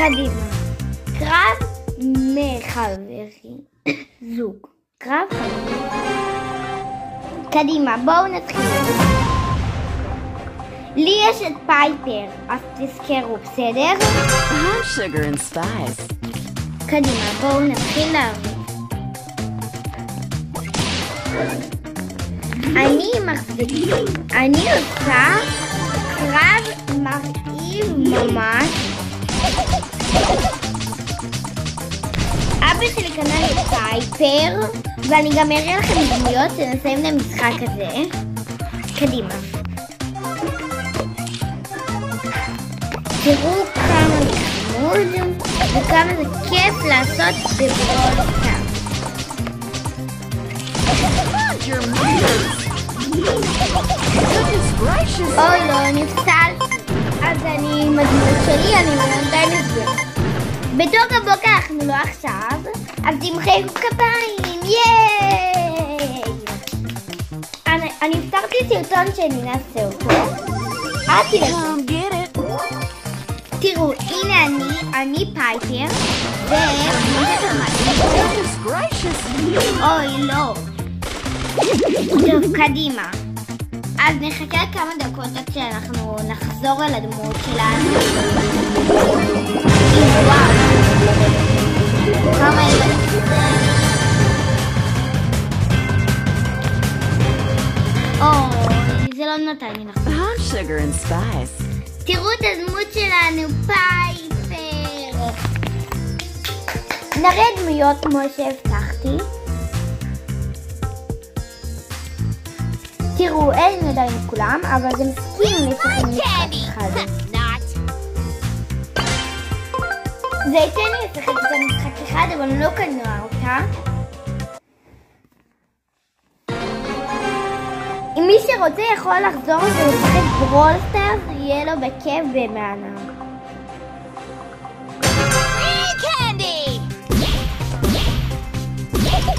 קדימה. קרב מחברים. זוג. קרב חברים. קדימה, בואו נתחיל. לי יש את פייפר, אז תזכרו, בסדר? I'm sugar and spice. קדימה, בואו נתחיל להריב. אני עושה קרב מרהיב ממש. אבא שלי קנה לי פייפר, ואני גם אראה לכם דמויות שנסיים למשחק הזה. קדימה. תראו כמה זה חמוד וכמה זה כיף לעשות בברול סטארס. אוי לא, נפסלתי. אז אני עם הדמות שלי, אני מנתן את זה. בתור הבוקר אנחנו לא עכשיו, אז תמחאו כפיים, ייי! אני הפתרתי סרטון שאני נעשה אותו. אל תלכו. תראו, הנה אני פייפר, אוי לא. טוב, קדימה. אז נחכה כמה דקות עד שאנחנו נחזור על הדמות שלנו. וואו. כמה ילדים. אוי, זה לא נתן לי נכון. I'm sugar and spice. תראו את הדמות שלנו, פייפר. נראה דמויות כמו שהבטחתי. תראו, אין עדיין כולם, אבל זה מסכים לשחק משחק אחד. זה ייתן לי לשחק את המשחק אחד, אבל לא קנוע אותה. אם מי שרוצה יכול לחזור ולשחק ברול סטארס, יהיה לו בכיף במענה.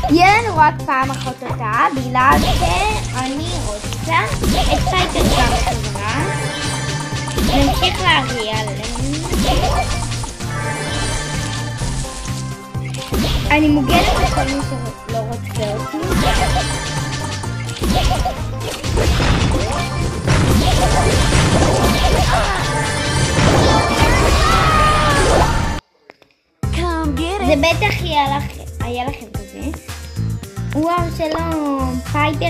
יהיה לנו רק פעם אחת אותה, בגלל שאני רוצה את פייפר גם בחברה. נמשיך להריע להם. אני מוגנת לכל מי שלא רוצה אותי. זה בטח היה לכם כזה. וואו, שלום, פייפר